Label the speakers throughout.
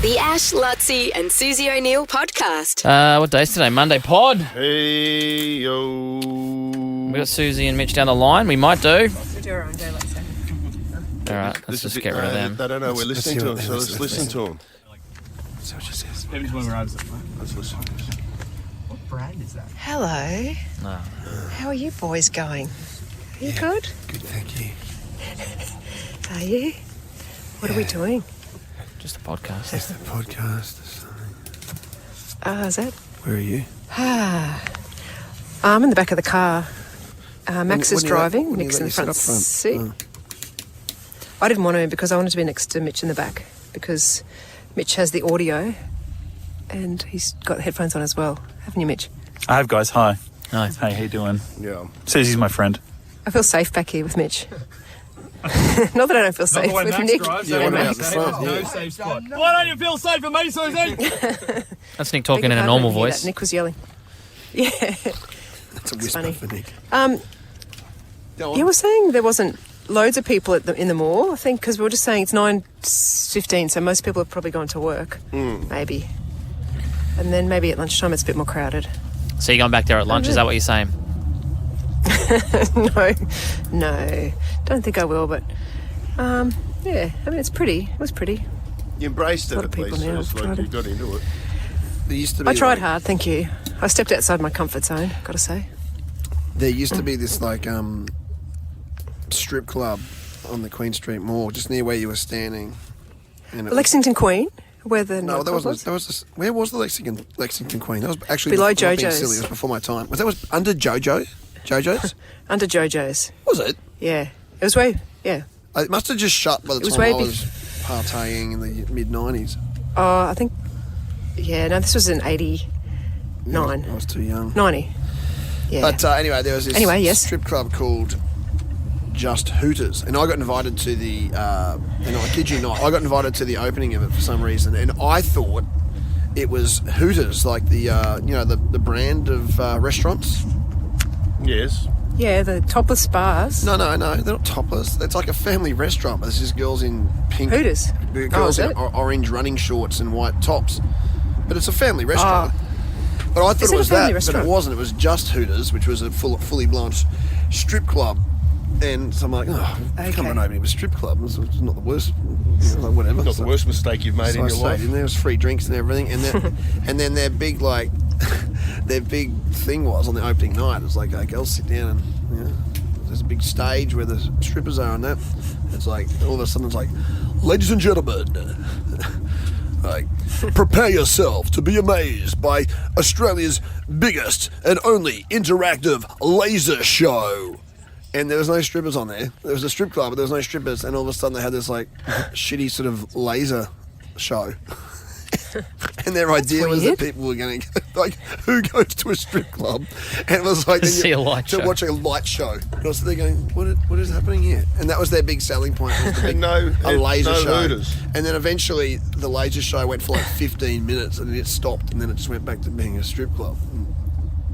Speaker 1: The Ash, Luttsy and Susie O'Neill podcast.
Speaker 2: What day's today? Monday pod.
Speaker 3: Hey, yo.
Speaker 2: We got Susie and Mitch down the line. We might do.
Speaker 4: We do our own day, let's say.
Speaker 2: All right, let's just get rid of them.
Speaker 3: They don't know we're listening to them, so let's listen to them.
Speaker 5: So what she says.
Speaker 3: Let's listen to this.
Speaker 5: What brand is that?
Speaker 4: Hello.
Speaker 2: No.
Speaker 4: How are you boys going? Are you good?
Speaker 5: Good, thank you.
Speaker 4: Are you? What are we doing?
Speaker 2: Just a podcast.
Speaker 5: It's the podcast or something.
Speaker 4: Is that?
Speaker 5: Where are you?
Speaker 4: I'm in the back of the car. Max
Speaker 5: When
Speaker 4: is
Speaker 5: you
Speaker 4: driving.
Speaker 5: let
Speaker 4: Nick's in the
Speaker 5: yourself
Speaker 4: front
Speaker 5: up
Speaker 4: seat.
Speaker 5: Oh.
Speaker 4: I didn't want to because I wanted to be next to Mitch in the back because Mitch has the audio and he's got headphones on as well. Haven't you, Mitch?
Speaker 6: I have, guys. Hi.
Speaker 2: Hi.
Speaker 6: Hey, how you doing?
Speaker 3: Yeah.
Speaker 6: Susie's my friend.
Speaker 4: I feel safe back here with Mitch. Not that I don't feel safe with Nick.
Speaker 5: Yeah, what about the front? Yeah.
Speaker 6: Why don't you feel safe with me, Susie?
Speaker 2: That's Nick talking in a normal voice.
Speaker 4: Nick was yelling. Yeah.
Speaker 5: It's a whisper
Speaker 4: funny.
Speaker 5: for Nick.
Speaker 4: You were saying there wasn't loads of people in the mall, I think, because we were just saying it's 9:15, so most people have probably gone to work, maybe. And then maybe at lunchtime it's a bit more crowded.
Speaker 2: So you're going back there at lunch? Is that what you're saying?
Speaker 4: No, don't think I will, but yeah, I mean, it was pretty.
Speaker 3: You embraced it
Speaker 4: A lot
Speaker 3: at
Speaker 4: of people
Speaker 3: least, so
Speaker 4: now
Speaker 3: it's
Speaker 4: have
Speaker 3: like
Speaker 4: tried
Speaker 3: you
Speaker 4: it.
Speaker 3: got into it.
Speaker 5: There used to be
Speaker 4: I tried
Speaker 5: like,
Speaker 4: hard, thank you. I stepped outside my comfort zone, gotta say.
Speaker 5: There used to be this like strip club on the Queen Street Mall, just near where you were standing. And it
Speaker 4: Lexington Queen, where the
Speaker 5: no,
Speaker 4: nightclub
Speaker 5: that was this, where was the Lexington Queen? That was actually
Speaker 4: Below
Speaker 5: not being
Speaker 4: JoJo's.
Speaker 5: silly. It was before my time. Was under JoJo's?
Speaker 4: under JoJo's.
Speaker 5: Was it?
Speaker 4: Yeah, it was way. Yeah.
Speaker 5: It must have just shut by the
Speaker 4: It was
Speaker 5: time
Speaker 4: way
Speaker 5: I was partying in the mid-90s.
Speaker 4: Oh, I think. Yeah, no, this was in 89.
Speaker 5: I was too young.
Speaker 4: 90. Yeah.
Speaker 5: But anyway, there was this
Speaker 4: Yes.
Speaker 5: strip club called Just Hooters, and I got invited to the. And I kid you not, I got invited to the opening of it for some reason, and I thought it was Hooters, like the the brand of restaurants.
Speaker 3: Yes.
Speaker 4: Yeah, the topless bars.
Speaker 5: No, they're not topless. It's like a family restaurant, but there's just girls in pink.
Speaker 4: Hooters.
Speaker 5: Girls
Speaker 4: is
Speaker 5: in
Speaker 4: it?
Speaker 5: orange running shorts and white tops. But it's a family restaurant. But I thought
Speaker 4: Is
Speaker 5: it
Speaker 4: it
Speaker 5: was
Speaker 4: a family
Speaker 5: that,
Speaker 4: restaurant?
Speaker 5: but it wasn't. It was just Hooters, which was a fully blown strip club. And so I'm like, come on, opening a strip club. It's not the worst, like whatever.
Speaker 3: Not the worst mistake you've made
Speaker 5: So
Speaker 3: in
Speaker 5: I
Speaker 3: your
Speaker 5: stayed
Speaker 3: life.
Speaker 5: in there. It was free drinks and everything, and then and then their big their big thing was on the opening night. It was like, girls sit down and there's a big stage where the strippers are and that. It's like all of a sudden it's like, ladies and gentlemen, like prepare yourself to be amazed by Australia's biggest and only interactive laser show. And there was no strippers on there. There was a strip club, but there was no strippers. And all of a sudden they had this like shitty sort of laser show. And their idea was that
Speaker 4: weird.
Speaker 5: people were going to like, who goes to a strip club? And it was like
Speaker 2: See a light
Speaker 5: to
Speaker 2: show.
Speaker 5: watch a light show. And I was there going, what is happening here? And that was their big selling point. Was the big, a laser show.
Speaker 3: Hooters.
Speaker 5: And then eventually the laser show went for like 15 minutes, and then it stopped, and then it just went back to being a strip club.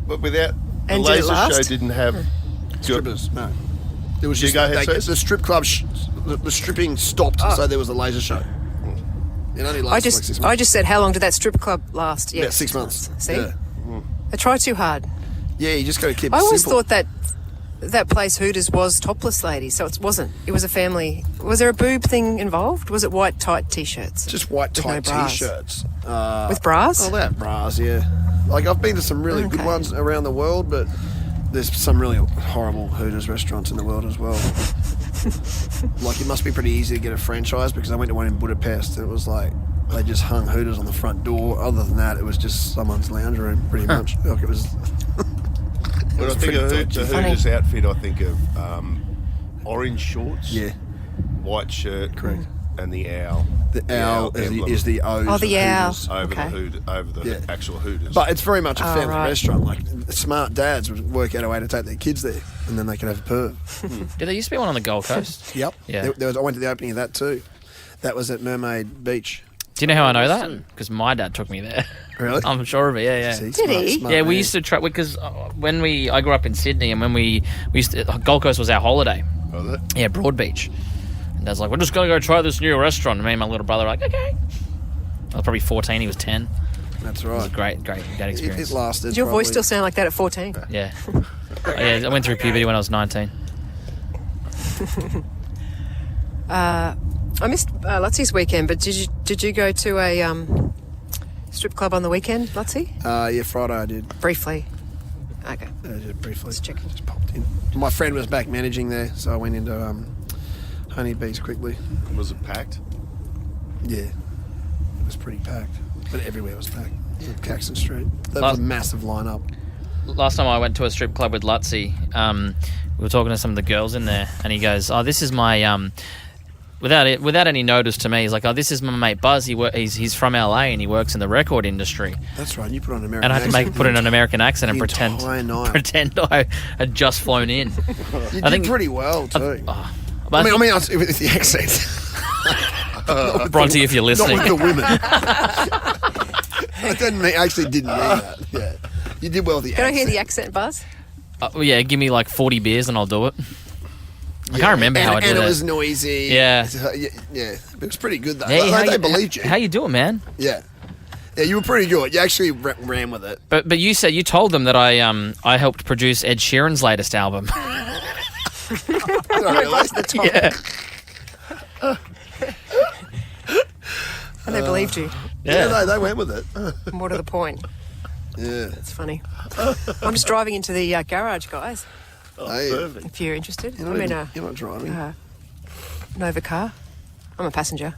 Speaker 3: But without the
Speaker 4: And did it
Speaker 3: laser show
Speaker 4: last?
Speaker 3: didn't have
Speaker 5: Strippers, no. It was
Speaker 3: You
Speaker 5: just
Speaker 3: go ahead,
Speaker 5: the
Speaker 3: Sus?
Speaker 5: strip club. The stripping stopped, so there was a laser show. It only lasted like 6 months.
Speaker 4: I just said, how long did that strip club last? Yeah,
Speaker 5: About 6 months.
Speaker 4: See,
Speaker 5: Yeah,
Speaker 4: I tried too hard.
Speaker 5: yeah. You just got to keep.
Speaker 4: I
Speaker 5: it
Speaker 4: always
Speaker 5: simple.
Speaker 4: thought that place Hooters was topless ladies, so it wasn't. It was a family. Was there a boob thing involved? Was it white tight t-shirts?
Speaker 5: Just white
Speaker 4: with no
Speaker 5: tight
Speaker 4: bras?
Speaker 5: t-shirts.
Speaker 4: With bras?
Speaker 5: Oh, they have bras, yeah. Like I've been to some really good
Speaker 4: Okay.
Speaker 5: ones around the world, but there's some really horrible Hooters restaurants in the world as well. Like it must be pretty easy to get a franchise, because I went to one in Budapest and it was like they just hung Hooters on the front door. Other than that, it was just someone's lounge room, pretty much. Like it was.
Speaker 3: When I think of the Hooters outfit, I think of orange shorts,
Speaker 5: Yeah,
Speaker 3: white shirt,
Speaker 5: correct.
Speaker 3: and the owl.
Speaker 5: The owl
Speaker 3: emblem
Speaker 5: is the O.
Speaker 4: Oh, the owl.
Speaker 3: over
Speaker 4: Okay.
Speaker 3: the
Speaker 5: Yeah.
Speaker 3: actual Hooters.
Speaker 5: But it's very much a family
Speaker 4: right.
Speaker 5: restaurant. Like smart dads would work out a way to take their kids there, and then they could have a perv.
Speaker 2: Did there used to be one on the Gold Coast?
Speaker 5: Yep.
Speaker 2: Yeah.
Speaker 5: I went to the opening of that too. That was at Mermaid Beach.
Speaker 2: Do you know how I know that? Because my dad took me there.
Speaker 5: Really?
Speaker 2: I'm sure of it. Yeah.
Speaker 5: See,
Speaker 4: Did he?
Speaker 5: smart
Speaker 2: Yeah,
Speaker 5: man.
Speaker 2: we used to try because I grew up in Sydney, and when we used to, Gold Coast was our holiday.
Speaker 3: Was it?
Speaker 2: Yeah, Broad Beach. And Dad's like, we're just gonna go try this new restaurant. And me and my little brother are like, okay. I was probably 14. He was 10.
Speaker 5: That's
Speaker 2: It was a
Speaker 5: right.
Speaker 2: great experience.
Speaker 5: It lasted.
Speaker 4: Does your voice
Speaker 5: probably-
Speaker 4: still sound like that at 14?
Speaker 2: Yeah. Yeah, I went through puberty when I was 19.
Speaker 4: I missed Luttsy's weekend, but did you go to a strip club on the weekend, Luttsy?
Speaker 5: Yeah, Friday I did.
Speaker 4: Briefly. Okay.
Speaker 5: Just briefly.
Speaker 4: Just checking.
Speaker 5: Just popped in. My friend was back managing there, so I went into Honeybees quickly.
Speaker 3: Was it packed?
Speaker 5: Yeah, it was pretty packed, but everywhere was packed. Caxton Street. That was a massive lineup.
Speaker 2: Last time I went to a strip club with Luttsy, we were talking to some of the girls in there, and he goes, "Oh, this is my without any notice to me, he's like, oh, this is my mate Buzz. He's from LA and he works in the record industry."
Speaker 5: That's right. You put on an American
Speaker 2: And I had
Speaker 5: accent.
Speaker 2: to put in an American accent and
Speaker 5: the
Speaker 2: pretend
Speaker 5: entire night.
Speaker 2: I had just flown in.
Speaker 5: You
Speaker 2: I
Speaker 5: did
Speaker 2: think-
Speaker 5: pretty well too.
Speaker 2: But
Speaker 5: I mean, with the accent.
Speaker 2: Bronte, if you're listening,
Speaker 5: Not with the women. I actually didn't mean that. Yeah, you did well with the
Speaker 4: Can
Speaker 5: accent.
Speaker 4: I hear the accent, Buzz?
Speaker 2: yeah, give me like 40 beers and I'll do it. I can't remember how I did
Speaker 5: and
Speaker 2: it.
Speaker 5: it was noisy.
Speaker 2: Yeah.
Speaker 5: Yeah. It was pretty good though.
Speaker 2: Hey,
Speaker 5: They believed you.
Speaker 2: How you doing, man?
Speaker 5: Yeah. Yeah, you were pretty good. You actually ran with it.
Speaker 2: But you said you told them that I helped produce Ed Sheeran's latest album.
Speaker 5: Oh, really?
Speaker 2: Yeah.
Speaker 4: And they believed you.
Speaker 5: Yeah, they went with it.
Speaker 4: More to the point.
Speaker 5: Yeah.
Speaker 4: It's funny. I'm just driving into the garage, guys,
Speaker 5: Hey,
Speaker 3: Perfect.
Speaker 4: if you're interested.
Speaker 5: you're
Speaker 4: I'm in
Speaker 5: not,
Speaker 4: a
Speaker 5: you're not driving.
Speaker 4: Nova car. I'm a passenger.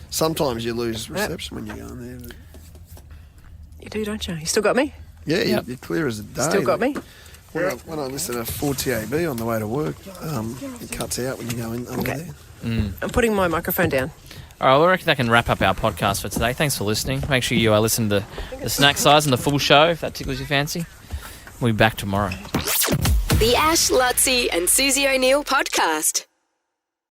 Speaker 5: Sometimes you lose reception when you go in there. But
Speaker 4: You do, don't you? You still got me?
Speaker 5: yeah,
Speaker 2: Yep.
Speaker 5: you're clear as a day.
Speaker 4: Still got me?
Speaker 5: When I listen to 4TAB on the way to work, it cuts out when you go in under
Speaker 4: Okay.
Speaker 5: there.
Speaker 4: I'm putting my microphone down.
Speaker 2: All right, well, I reckon that can wrap up our podcast for today. Thanks for listening. Make sure you listen to the snack size and the full show if that tickles your fancy. We'll be back tomorrow.
Speaker 1: The Ash, Luttsy and Susie O'Neill podcast.